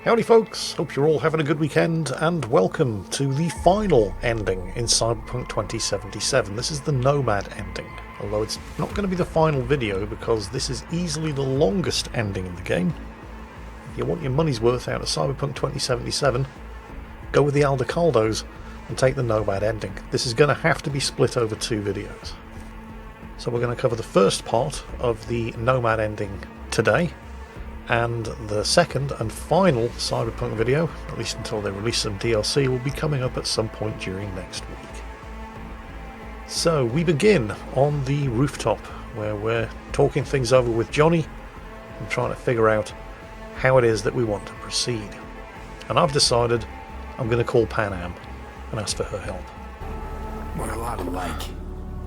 Howdy folks, hope you're all having a good weekend, and welcome to the final ending in Cyberpunk 2077. This is the Nomad ending, although it's not going to be the final video because this is easily the longest ending in the game. If you want your money's worth out of Cyberpunk 2077, go with the Aldecaldos and take the Nomad ending. This is going to have to be split over 2 videos. So we're going to cover the first part of the Nomad ending today, and the second and final Cyberpunk video, at least until they release some DLC, will be coming up at some point during next week. So we begin on the rooftop, where we're talking things over with Johnny and trying to figure out how it is that we want to proceed. And I've decided I'm going to call Pan Am and ask for her help. We're a lot alike.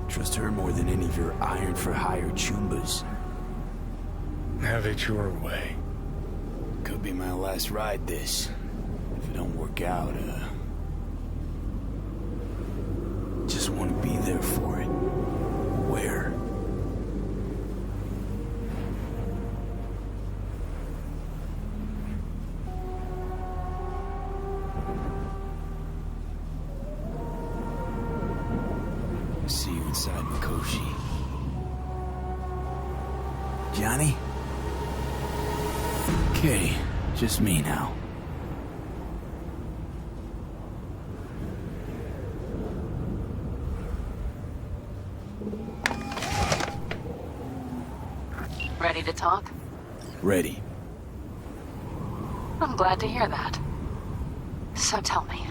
Trust her more than any of your iron-for-hire chumbas. Have it your way. Could be my last ride, this. If it don't work out, just want to be there for it. Where? See you inside Mikoshi. Johnny? Okay, just me now. Ready to talk? Ready. I'm glad to hear that. So tell me.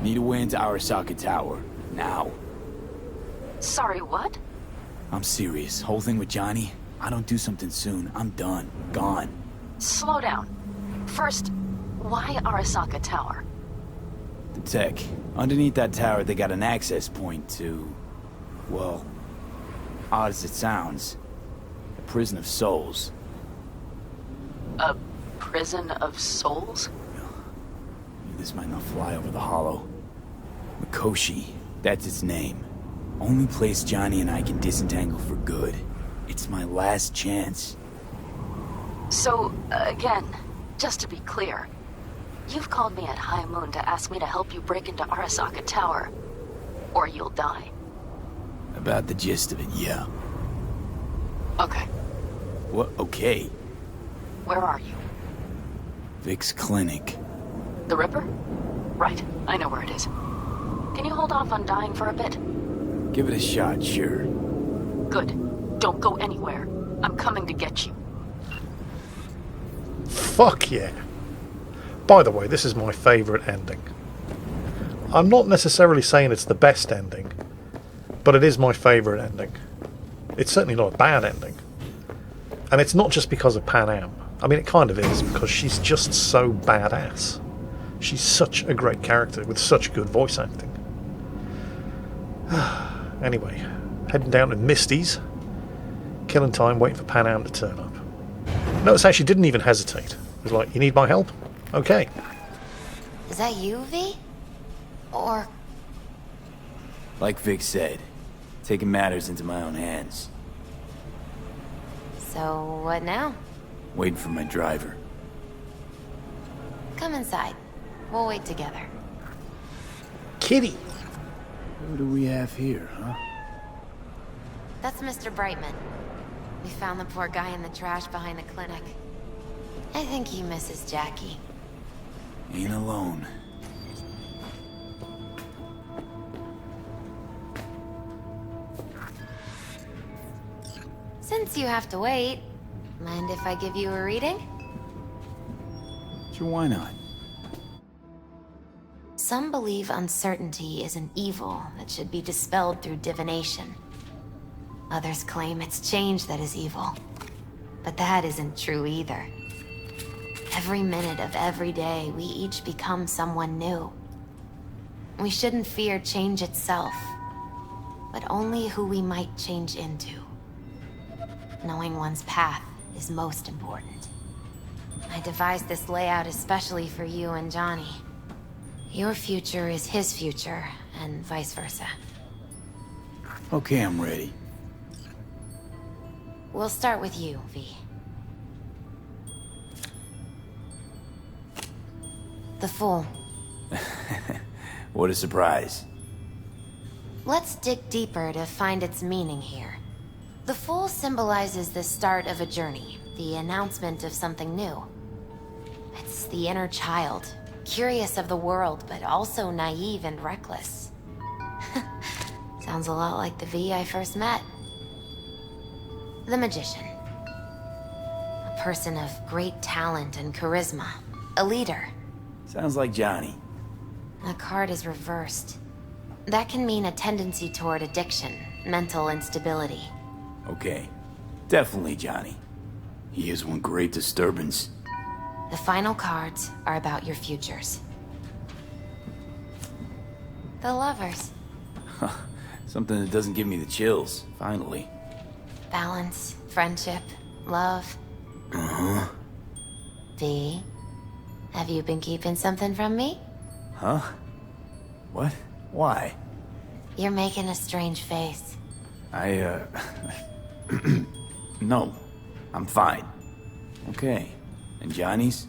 Need a way into Arasaka Tower. Now. Sorry, what? I'm serious. Whole thing with Johnny, I don't do something soon, I'm done. Gone. Slow down. First, why Arasaka Tower? The tech. Underneath that tower, they got an access point to... well, odd as it sounds, a prison of souls. A prison of souls? This might not fly over the hollow. Mikoshi, that's its name. Only place Johnny and I can disentangle for good. It's my last chance. So, again, just to be clear, you've called me at High Moon to ask me to help you break into Arasaka Tower, or you'll die. About the gist of it, yeah. Okay. What? Okay. Where are you? Vic's clinic. The Ripper? Right, I know where it is. Can you hold off on dying for a bit? Give it a shot, sure. Good. Don't go anywhere. I'm coming to get you. Fuck yeah. By the way, this is my favourite ending. I'm not necessarily saying it's the best ending, but it is my favourite ending. It's certainly not a bad ending. And it's not just because of Pan Am. I mean, it kind of is, because she's just so badass. She's such a great character with such good voice acting. Anyway, heading down to Misty's, killing time waiting for Pan Am to turn up. Notice how she didn't even hesitate. It was like, you need my help? Okay. Is that you, V? Or... Like Vic said, taking matters into my own hands. so what now? Waiting for my driver. Come inside. We'll wait together. Kitty! Who do we have here, huh? That's Mr. Brightman. We found the poor guy in the trash behind the clinic. I think he misses Jackie. Ain't alone. Since you have to wait, mind if I give you a reading? Sure, why not? Some believe uncertainty is an evil that should be dispelled through divination. Others claim it's change that is evil. But that isn't true either. Every minute of every day, we each become someone new. We shouldn't fear change itself, but only who we might change into. Knowing one's path is most important. I devised this layout especially for you and Johnny. Your future is his future, and vice versa. Okay, I'm ready. We'll start with you, V. The Fool. What a surprise. Let's dig deeper to find its meaning here. The Fool symbolizes the start of a journey, the announcement of something new. It's the inner child, curious of the world, but also naive and reckless. Sounds a lot like the V I first met. The Magician. A person of great talent and charisma. A leader. Sounds like Johnny. The card is reversed. That can mean a tendency toward addiction, mental instability. Okay. Definitely Johnny. He is one great disturbance. The final cards are about your futures. The Lovers. Something that doesn't give me the chills, finally. Balance, friendship, love. Uh-huh. V, have you been keeping something from me? Huh? What? Why? You're making a strange face. No. I'm fine. Okay. And Johnny's?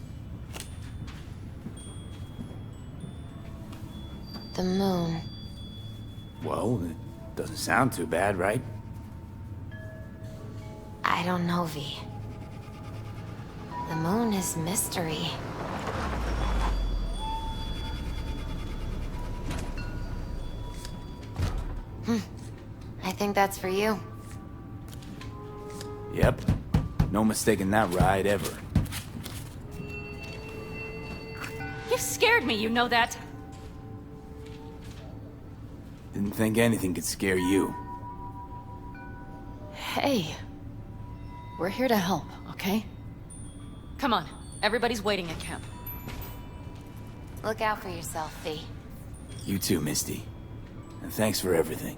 The moon. Well, it doesn't sound too bad, right? I don't know, V. The moon is mystery. I think that's for you. Yep. No mistaking that ride ever. You scared me, you know that. Didn't think anything could scare you. Hey. We're here to help, okay? Come on. Everybody's waiting at camp. Look out for yourself, V. You too, Misty. And thanks for everything.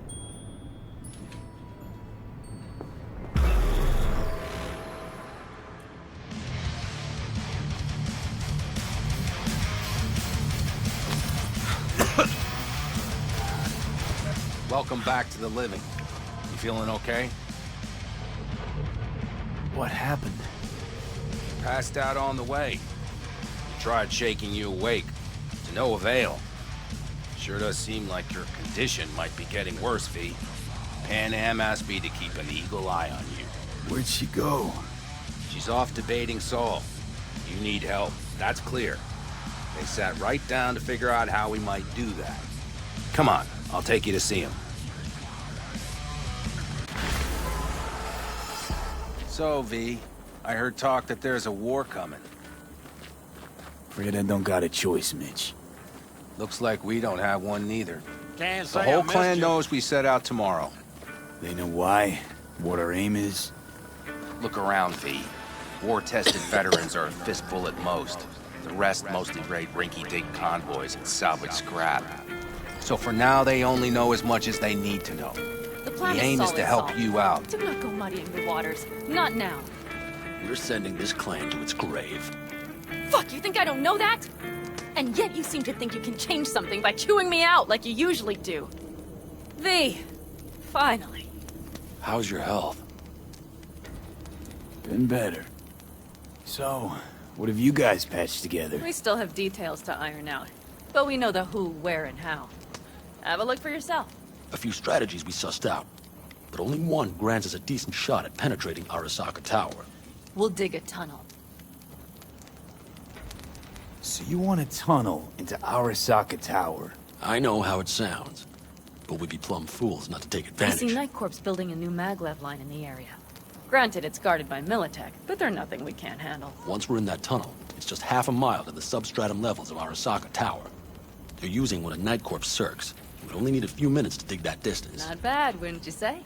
Welcome back to the living. You feeling okay? What happened? Passed out on the way. Tried shaking you awake. To no avail. Sure does seem like your condition might be getting worse, V. Pan Am asked me to keep an eagle eye on you. Where'd she go? She's off debating Saul. You need help. That's clear. They sat right down to figure out how we might do that. Come on, I'll take you to see him. So, V, I heard talk that there's a war coming. Afraid I don't got a choice, Mitch. Looks like we don't have one neither. Can't The say whole I clan missed you. knows we set out tomorrow. They know why, what our aim is. Look around, V. War-tested veterans are a fistful at most. The rest mostly raid rinky-dink convoys and salvage scrap. So for now, they only know as much as they need to know. The plan The aim is solid, to help Saul. you out. Do not go muddying the waters. Not now. We're sending this clan to its grave. Fuck, you think I don't know that? And yet you seem to think you can change something by chewing me out like you usually do. V, finally. How's your health? Been better. So, what have you guys patched together? We still have details to iron out, but we know the who, where, and how. Have a look for yourself. A few strategies we sussed out, but only one grants us a decent shot at penetrating Arasaka Tower. We'll dig a tunnel. So you want a tunnel into Arasaka Tower? I know how it sounds, but we'd be plumb fools not to take I advantage. see Night Corps building a new maglev line in the area. Granted, it's guarded by Militech, but they're nothing we can't handle. Once we're in that tunnel, it's just half a mile to the substratum levels of Arasaka Tower. They're using one of Night Corps' circs. We'd only need a few minutes to dig that distance. Not bad, wouldn't you say?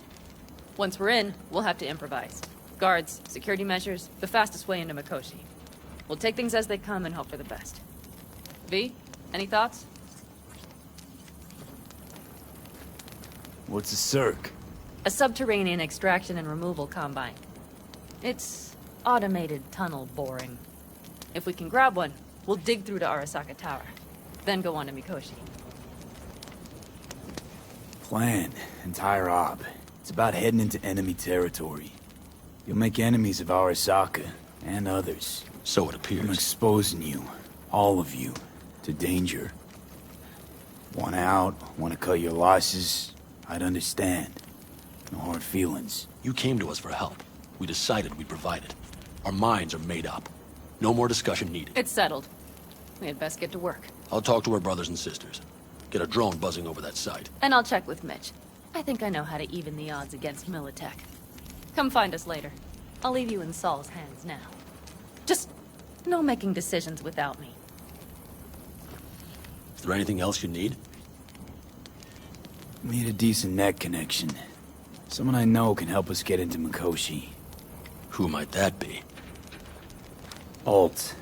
Once we're in, we'll have to improvise. Guards, security measures, the fastest way into Mikoshi. We'll take things as they come and hope for the best. V, any thoughts? What's a circ? A subterranean extraction and removal combine. It's automated tunnel boring. If we can grab one, we'll dig through to Arasaka Tower, then go on to Mikoshi. Plan, entire op. It's about heading into enemy territory. You'll make enemies of Arasaka, and others. So it I'm appears. exposing you. All of you. to danger. Want out, want to cut your losses, I'd understand. No hard feelings. You came to us for help. We decided we'd provide it. Our minds are made up. No more discussion needed. It's settled. We had best get to work. I'll talk to our brothers and sisters. Get a drone buzzing over that site. And I'll check with Mitch. I think I know how to even the odds against Militech. Come find us later. I'll leave you in Saul's hands now. Just no making decisions without me. Is there anything else you need? Need a decent net connection. Someone I know can help us get into Mikoshi. Who might that be? Alt.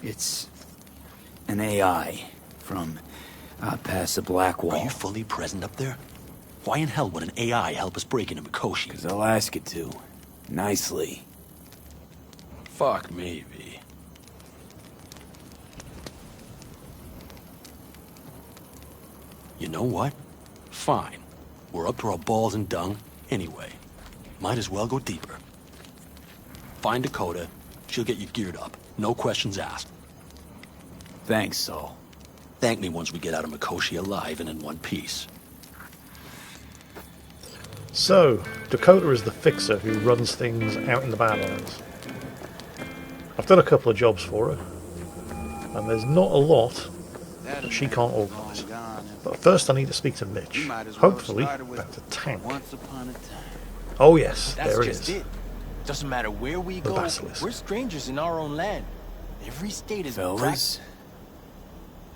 It's an AI from past the Black Wall. Are you fully present up there? Why in hell would an AI help us break into Mikoshi? Because I'll ask it to. Nicely. Fuck me, V. You know what? Fine. We're up to our balls in dung anyway. Might as well go deeper. Find Dakota. She'll get you geared up. No questions asked. Thanks, Saul. Thank me once we get out of Mikoshi alive and in one piece. So, Dakota is the fixer who runs things out in the Badlands. I've done a couple of jobs for her, and there's not a lot that she can't organise. But first I need to speak to Mitch. Hopefully, about the tank. Oh yes, there it is. Doesn't matter where we go, Basilisk. we're strangers in our own land. Every state is Fellas,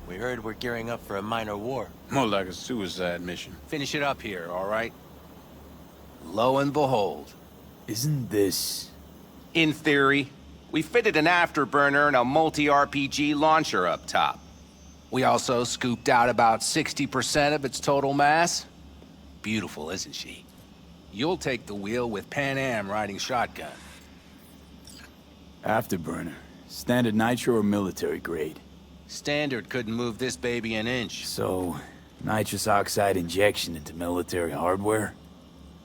We heard we're gearing up for a minor war. More like a suicide mission. finish it up here, all right? Lo and behold. Isn't this... In theory, we fitted an afterburner and a multi-RPG launcher up top. We also scooped out about 60% of its total mass. Beautiful, isn't she? You'll take the wheel with Pan Am riding shotgun. Afterburner? Standard nitro or military grade? Standard couldn't move this baby an inch. So, nitrous oxide injection into military hardware?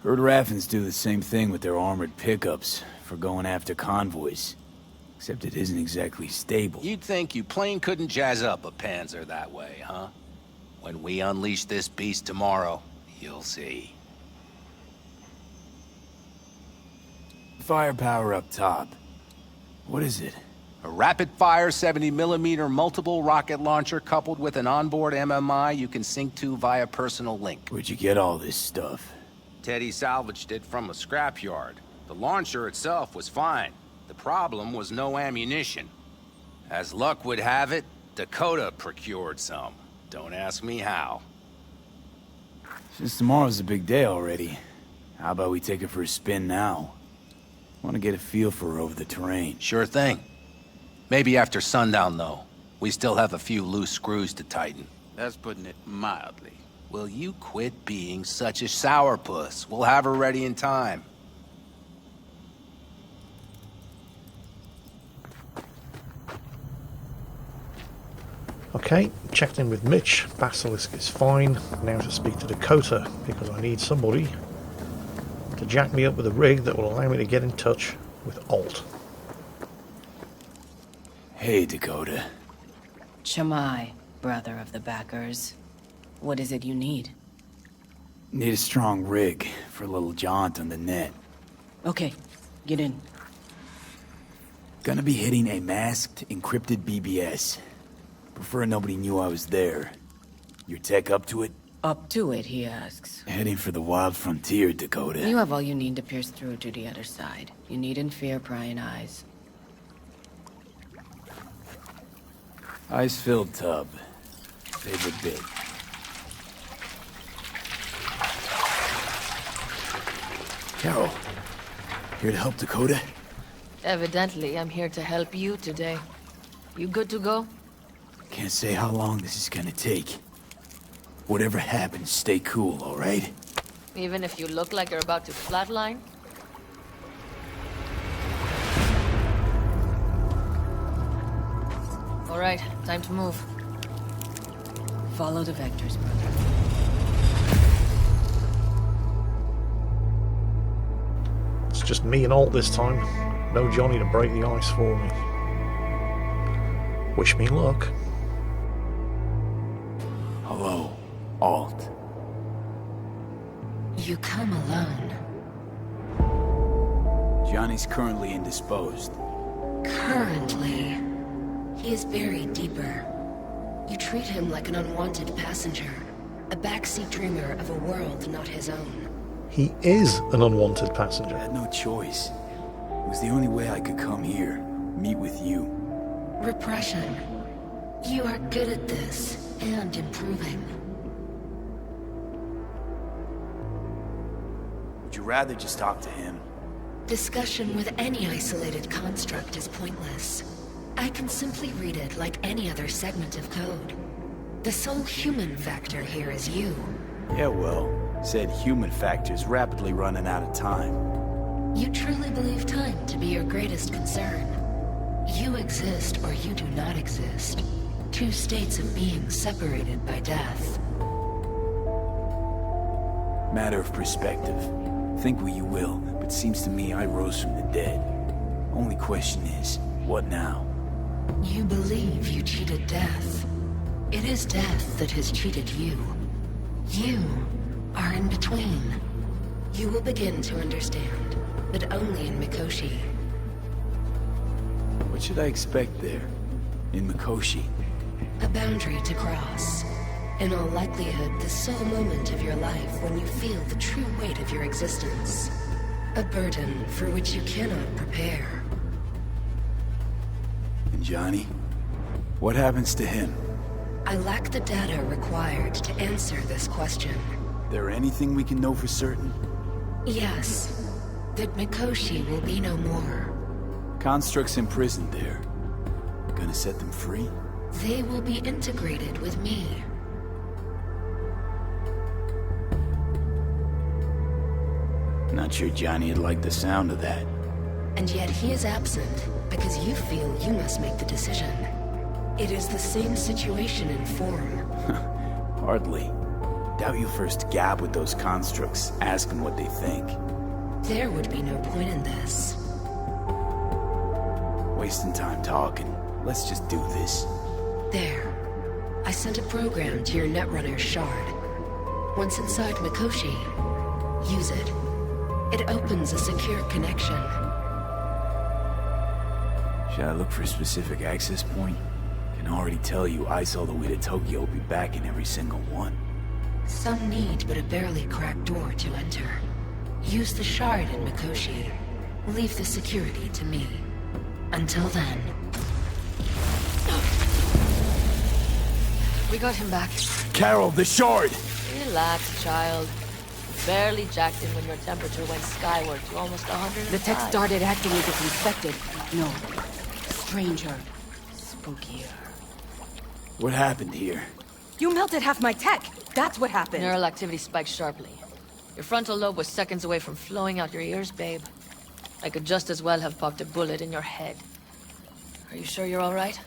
Heard Raffens do the same thing with their armored pickups for going after convoys. Except it isn't exactly stable. You'd think you plain couldn't jazz up a Panzer that way, huh? When we unleash this beast tomorrow, you'll see. Firepower up top. What is it? A rapid-fire 70mm multiple rocket launcher coupled with an onboard MMI you can sync to via personal link. Where'd you get all this stuff? Teddy salvaged it from a scrapyard. The launcher itself was fine. The problem was no ammunition. As luck would have it, Dakota procured some. Don't ask me how. Since tomorrow's a big day already, how about we take her for a spin now? Want to get a feel for her over the terrain. Sure thing. Maybe after sundown, though. We still have a few loose screws to tighten. That's putting it mildly. Will you quit being such a sourpuss? We'll have her ready in time. Okay, checked in with Mitch. Basilisk is fine. Now to speak to Dakota, because I need somebody to jack me up with a rig that will allow me to get in touch with Alt. Hey, Dakota. Chamai, brother of the backers. What is it you need? Need a strong rig for a little jaunt on the net. Okay, get in. Gonna be hitting a masked, encrypted BBS. Prefer nobody knew I was there. Your tech up to it? Up to it, he asks. Heading for the wild frontier, Dakota. You have all you need to pierce through to the other side. You needn't fear prying eyes. Ice-filled tub. Favorite bit. Carol, here to help Dakota? Evidently, I'm here to help you today. You good to go? Can't say how long this is gonna take. Whatever happens, stay cool, alright? Even if you look like you're about to flatline? Alright, time to move. Follow the vectors, brother. It's just me and Alt this time. No Johnny to break the ice for me. Wish me luck. Hello, Alt. You come alone. Johnny's currently indisposed. Currently. He is buried deeper. You treat him like an unwanted passenger. A backseat dreamer of a world not his own. He is an unwanted I passenger. had no choice. It was the only way I could come here, meet with you. Repression. You are good at this, and improving. Would you rather just talk to him? Discussion with any isolated construct is pointless. I can simply read it like any other segment of code. The sole human factor here is you. Yeah, well, said human factor's rapidly running out of time. You truly believe time to be your greatest concern. You exist or you do not exist. Two states of being separated by death. Matter of perspective. Think what you will, but seems to me I rose from the dead. Only question is, what now? You believe you cheated death. It is death that has cheated you. You are in between. You will begin to understand, but only in Mikoshi. What should I expect there? In Mikoshi? A boundary to cross. In all likelihood, the sole moment of your life when you feel the true weight of your existence. A burden for which you cannot prepare. And Johnny? What happens to him? I lack the data required to answer this question. There anything we can know for certain? Yes. That Mikoshi will be no more. Constructs imprisoned there. Gonna set them free? They will be integrated with me. Not sure Johnny'd like the sound of that. And yet he is absent because you feel you must make the decision. It is the same situation in form. Hardly. Doubt you first gab with those constructs, ask them what they think. There would be no point in this. Wasting time talking. Let's just do this. There. I sent a program to your Netrunner shard. Once inside Mikoshi, use it. It opens a secure connection. Should I look for a specific access point? Can already tell you ice all the way to Tokyo will be back in every single one. Some need but a barely cracked door to enter. Use the shard in Mikoshi. Leave the security to me. Until then. We got him back. Carol, the shard! Relax, child. Barely jacked in when your temperature went skyward to almost 105. The tech started acting as if infected. No. Stranger. Spookier. What happened here? You melted half my tech! That's what happened! Neural activity spiked sharply. Your frontal lobe was seconds away from flowing out your ears, babe. I could just as well have popped a bullet in your head. Are you sure you're all right?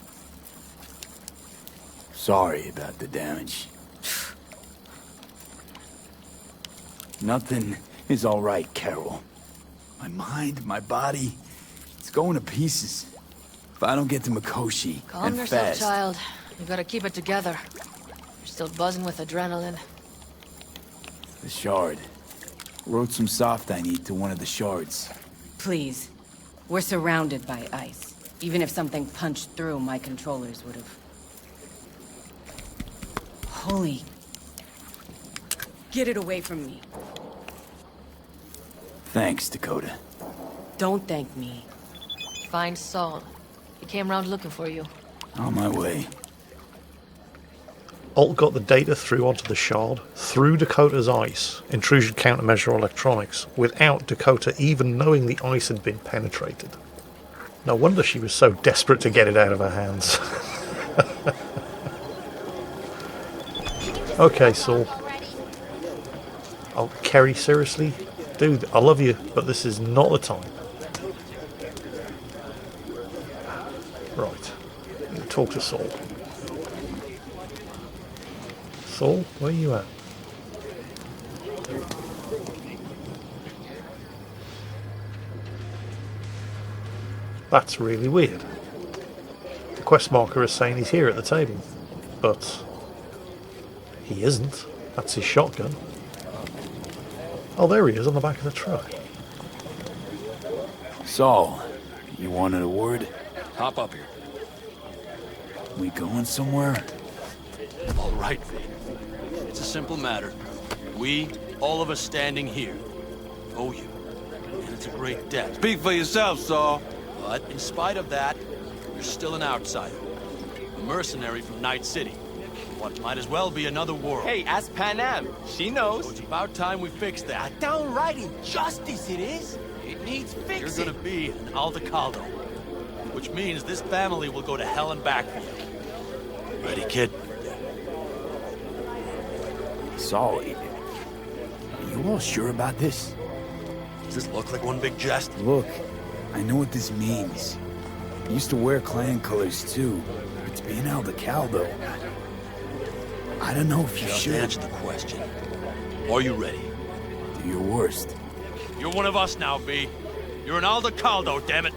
Sorry about the damage. Nothing is all right, Carol. My mind, my body, it's going to pieces. If I don't get to Mikoshi, Calm and yourself, fast. child. You gotta keep it together. You're still buzzing with adrenaline. The shard. Wrote some soft I need to one of the shards. Please. We're surrounded by ice. Even if something punched through, my controllers would have... Holy... Get it away from me. Thanks, Dakota. Don't thank me. Find Saul. He came round looking for you. On my way. Alt got the data through onto the shard, through Dakota's ice, intrusion countermeasure electronics, without Dakota even knowing the ice had been penetrated. No wonder she was so desperate to get it out of her hands. Okay, Saul. Oh, Kerry, seriously? Dude, I love you, but this is not the time. Right. Talk to Saul. Saul, where are you at? That's really weird. quest marker is saying he's here at the table, but he isn't. That's his shotgun. Oh, there he is on the back of the truck. Saul, you wanted a word? Hop up here. We going somewhere? All right, V. It's a simple matter. We, all of us standing here, owe you. And it's a great debt. Speak for yourself, Saul. But in spite of that, you're still an outsider. A mercenary from Night City. What might as well be another world. Hey, ask Panam. She knows. So it's about time we fix that. Downright injustice it is. It needs fixing. You're gonna be an Aldecaldo. Which means this family will go to hell and back for you. Ready, kid? Saul, are you all sure about this? Does this look like one big jest? Look, I know what this means. I used to wear clan colors too, but to be an Aldecaldo, I don't know if you Just should. answer the question. Are you ready? Do your worst. You're one of us now, V. You're an Aldecaldo, damn it.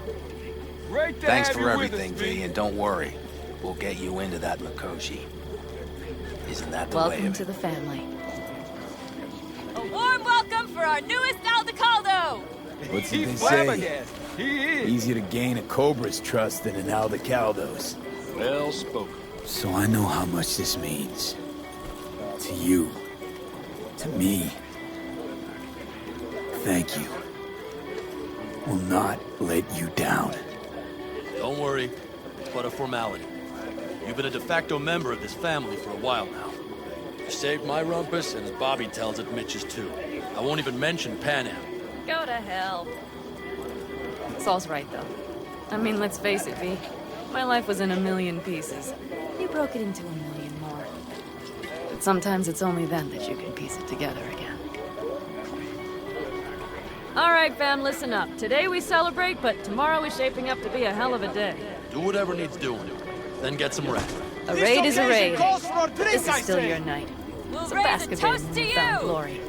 Great to Thanks have for you everything, with us, V, and don't worry. We'll get you into that Mikoshi. Isn't that the way Welcome of to it? the family. A warm welcome for our newest Aldecaldo! What's it He's they say? flabbergasted. He is. Easier to gain a Cobra's trust than an Aldecaldo's. Well spoken. So I know how much this means. To you. To me. Thank you. Will not let you down. Don't worry. It's but a formality. You've been a de facto member of this family for a while now. You saved my rumpus, and as Bobby tells it, Mitch's too. I won't even mention Panam. Go to hell. Saul's right, though. I mean, let's face it, V. My life was in a million pieces. You broke it into a million more. But sometimes it's only then that you can piece it together again. All right, fam, listen up. Today we celebrate, but tomorrow is shaping up to be a hell of a day. Do whatever needs doing. Then get some rest. A raid is a raid. This is still your night. We'll So raise bask a a bit toast in to newfound you! glory.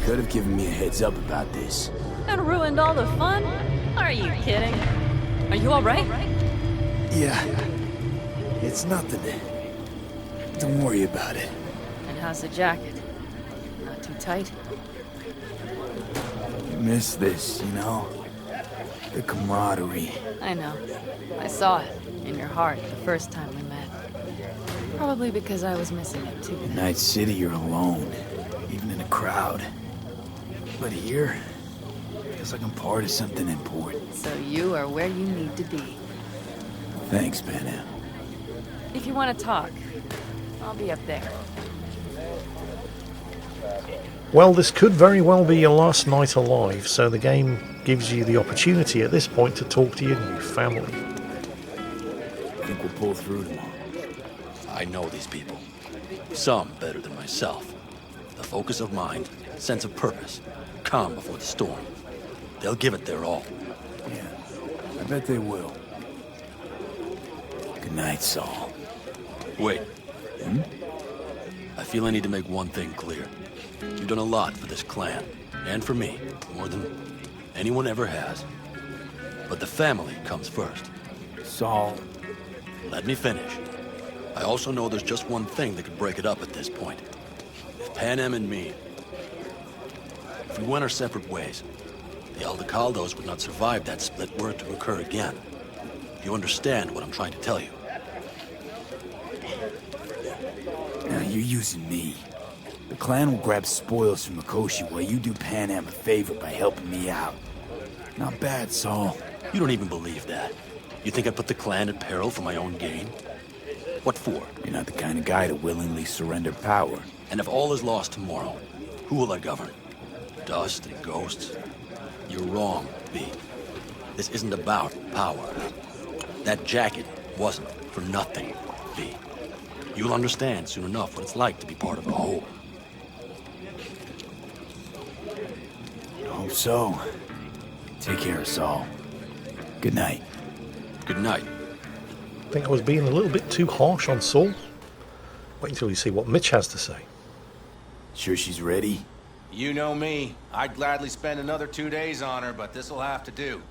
Could have given me a heads up about this. And ruined all the fun? Are you kidding? Are you all right? Yeah. It's nothing. Don't worry about it. And how's the jacket? Not too tight? Miss this, you know? The camaraderie. I know. I saw it in your heart the first time we met. Probably because I was missing it too. In Night City, you're alone, even in a crowd. But here, feels like I'm part of something important. So you are where you need to be. Thanks, Panam. If you want to talk, I'll be up there. Well, this could very well be your last night alive, so the game gives you the opportunity at this point to talk to your new family. I think we'll pull through tomorrow. I know these people. Some better than myself. The focus of mind, sense of purpose, calm before the storm. They'll give it their all. Yeah, I bet they will. Good night, Saul. Wait. I feel I need to make one thing clear. You've done a lot for this clan, and for me, more than anyone ever has. But the family comes first. Saul. Let me finish. I also know there's just one thing that could break it up at this point. If Panam and me... If we went our separate ways, the Aldecaldos would not survive that split were it to occur again. You understand what I'm trying to tell you? Now you're using me. The clan will grab spoils from Mikoshi while you do Panam a favor by helping me out. Not bad, Saul. You don't even believe that. You think I put the clan at peril for my own gain? What for? You're not the kind of guy to willingly surrender power. And if all is lost tomorrow, who will I govern? Dust and ghosts? You're wrong, V. This isn't about power. That jacket wasn't for nothing, V. You'll understand soon enough what it's like to be part of a whole. Hope so. Take care, Saul. Good night. Good night. I think I was being a little bit too harsh on Saul. Wait until you see what Mitch has to say. Sure she's ready? You know me. I'd gladly spend another 2 days on her, but this'll have to do.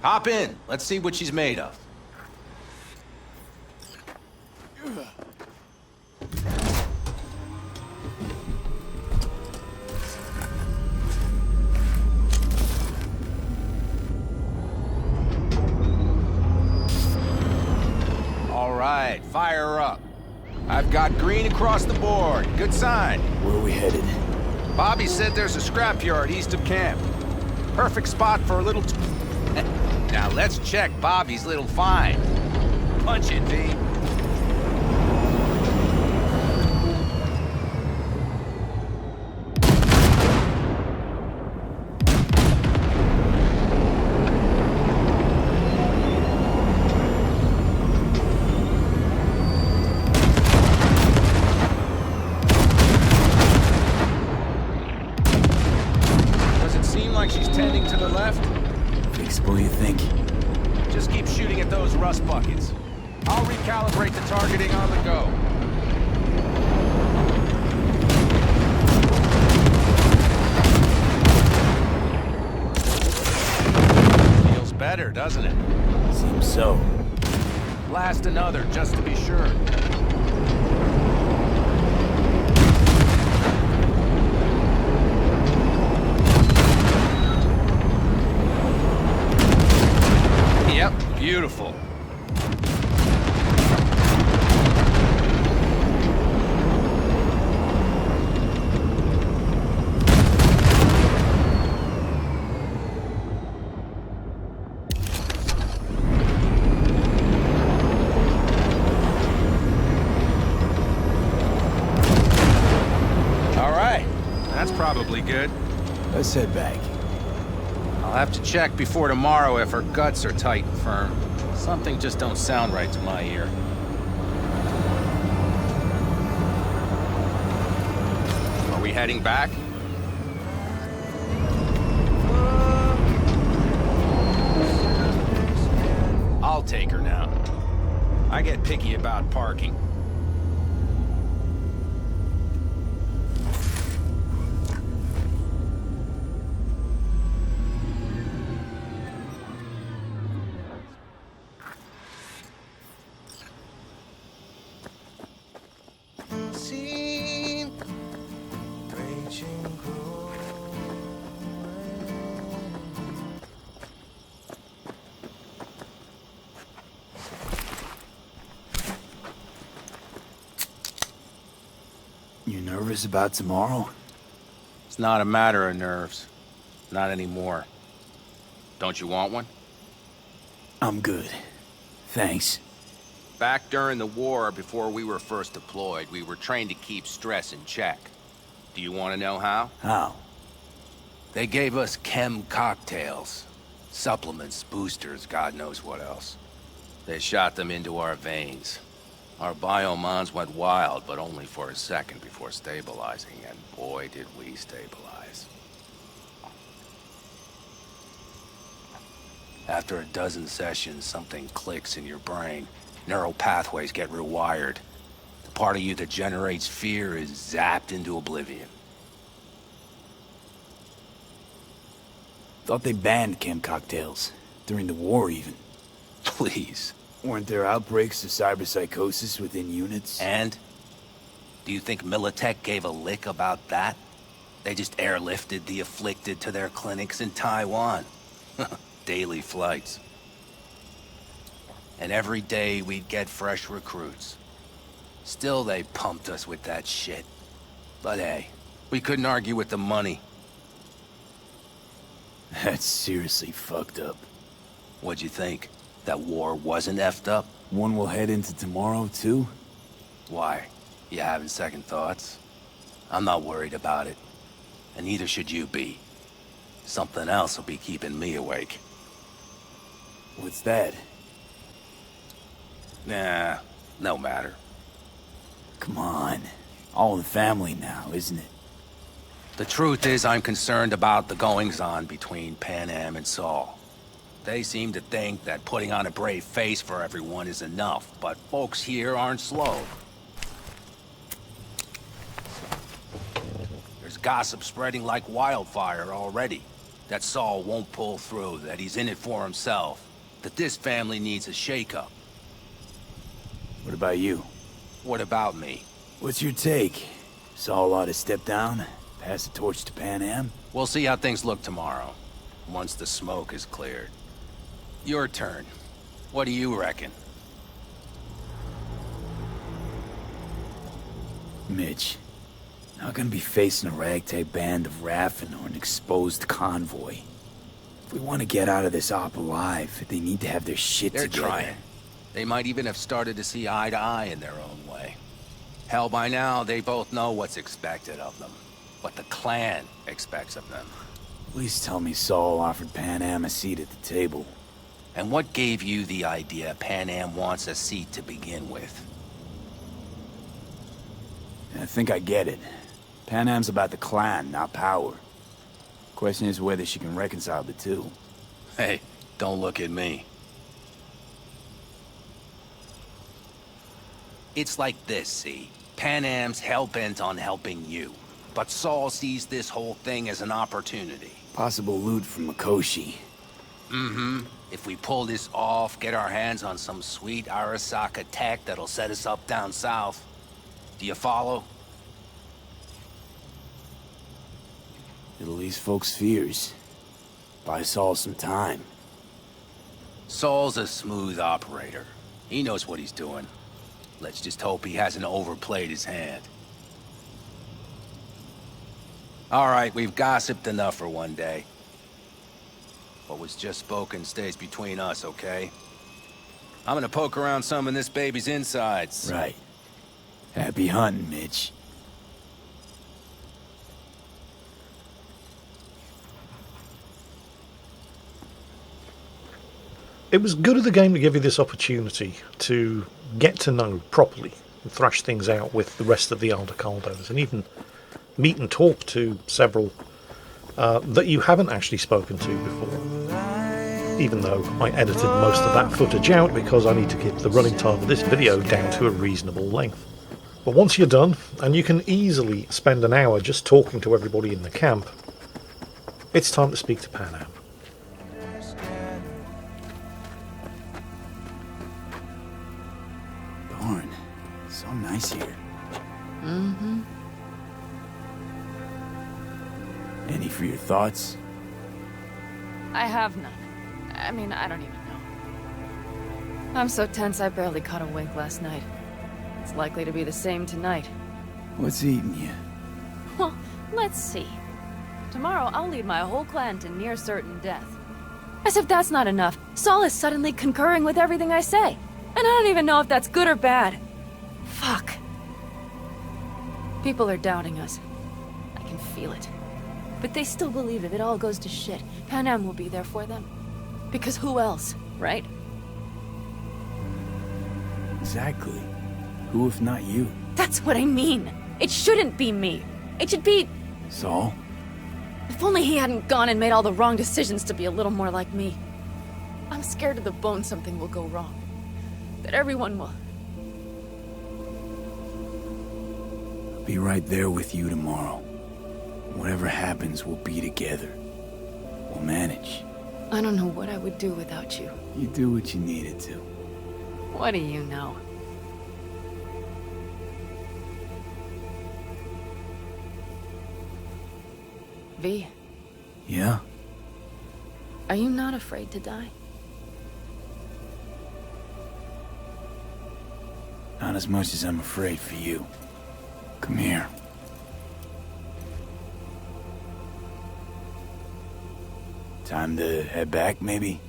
Hop in. Let's see what she's made of. right, fire her up. I've got green across the board. Good sign. Where are we headed? Bobby said there's a scrapyard east of camp. Perfect spot for a little... Now let's check Bobby's little find. Punch it, V. What do you think? Just keep shooting at those rust buckets. I'll recalibrate the targeting on the go. Feels better, doesn't it? Seems so. Blast another, just to be sure. Beautiful. All right, that's probably good. Let's head back. I'll have to check before tomorrow if her guts are tight and firm. Something just don't sound right to my ear. Are we heading back? I'll take her now. I get picky about parking. You nervous about tomorrow? It's not a matter of nerves. Not anymore. Don't you want one? I'm good. Thanks. Back during the war, before we were first deployed, we were trained to keep stress in check. Do you want to know how? How? They gave us chem cocktails. Supplements, boosters, God knows what else. They shot them into our veins. Our biomons went wild, but only for a second before stabilizing, and boy did we stabilize. After a dozen sessions, something clicks in your brain. Neural pathways get rewired. The part of you that generates fear is zapped into oblivion. Thought they banned chem cocktails. During the war, even. Please. Weren't there outbreaks of cyberpsychosis within units? And? Do you think Militech gave a lick about that? They just airlifted the afflicted to their clinics in Taiwan. Daily flights. And every day we'd get fresh recruits. Still they pumped us with that shit. But hey, we couldn't argue with the money. That's seriously fucked up. What'd you think? That war wasn't effed up? One will head into tomorrow, too? Why? You having second thoughts? I'm not worried about it. And neither should you be. Something else will be keeping me awake. What's that? Nah, no matter. Come on. All in the family now, isn't it? The truth is I'm concerned about the goings-on between Pan Am and Saul. They seem to think that putting on a brave face for everyone is enough, but folks here aren't slow. There's gossip spreading like wildfire already. That Saul won't pull through, that he's in it for himself, that this family needs a shake-up. What about you? What about me? What's your take? Saul ought to step down? Pass the torch to Pan Am? We'll see how things look tomorrow, once the smoke is cleared. Your turn. What do you reckon? Mitch, not gonna be facing a ragtag band of Raffen or an exposed convoy. If we want to get out of this op alive, they need to have their shit They're together. trying. They might even have started to see eye to eye in their own way. Hell, by now, they both know what's expected of them. What the clan expects of them. Please tell me Saul offered Pan Am a seat at the table. And what gave you the idea Pan Am wants a seat to begin with? I think I get it. Pan Am's about the clan, not power. Question is whether she can reconcile the two. Hey, don't look at me. It's like this, see? Pan Am's hell-bent on helping you. But Saul sees this whole thing as an opportunity. Possible loot from Mikoshi. Mm-hmm. If we pull this off, get our hands on some sweet Arasaka tech that'll set us up down south. Do you follow? It'll ease folks' fears. Buy Saul some time. Saul's a smooth operator. He knows what he's doing. Let's just hope he hasn't overplayed his hand. All right, we've gossiped enough for one day. What was just spoken stays between us, okay? I'm gonna poke around some of this baby's insides. Right. Happy hunting, Mitch. It was good of the game to give you this opportunity to get to know properly and thrash things out with the rest of the Aldecaldos, and even meet and talk to several that you haven't actually spoken to before. Even though I edited most of that footage out because I need to keep the running time of this video down to a reasonable length. But once you're done, and you can easily spend an hour just talking to everybody in the camp, it's time to speak to Pan Am. Darn, so nice here. Mm-hmm. Any for your thoughts? I have none. I mean, I don't even know. I'm so tense I barely caught a wink last night. It's likely to be the same tonight. What's eating you? Well, let's see. Tomorrow I'll lead my whole clan to near certain death. As if that's not enough, Saul is suddenly concurring with everything I say. And I don't even know if that's good or bad. Fuck. People are doubting us. I can feel it. But they still believe if it all goes to shit, Pan Am will be there for them. Because who else, right? Exactly. Who if not you? That's what I mean. It shouldn't be me. It should be... Saul? If only he hadn't gone and made all the wrong decisions to be a little more like me. I'm scared to the bone something will go wrong. That everyone will... I'll be right there with you tomorrow. Whatever happens, we'll be together. We'll manage. I don't know what I would do without you. You do what you needed to. What do you know? V. Yeah? Are you not afraid to die? Not as much as I'm afraid for you. Come here. Time to head back, maybe?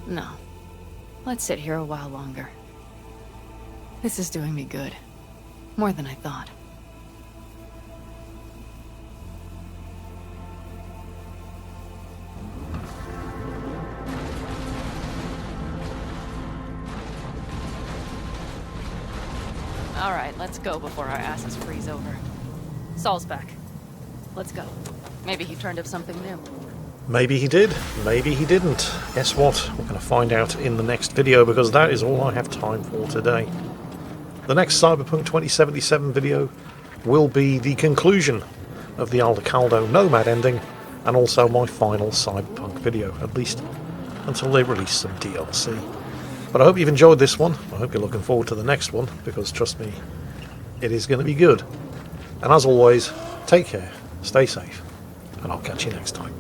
No. Let's sit here a while longer. This is doing me good. More than I thought. Alright, let's go before our asses freeze over. Saul's back. Let's go. Maybe he turned up something new. Maybe he did, maybe he didn't. Guess what? We're going to find out in the next video, because that is all I have time for today. The next Cyberpunk 2077 video will be the conclusion of the Aldecaldo Nomad ending, and also my final Cyberpunk video, at least until they release some DLC. But I hope you've enjoyed this one. I hope you're looking forward to the next one, because trust me, it is going to be good. And as always, take care, stay safe, and I'll catch you next time.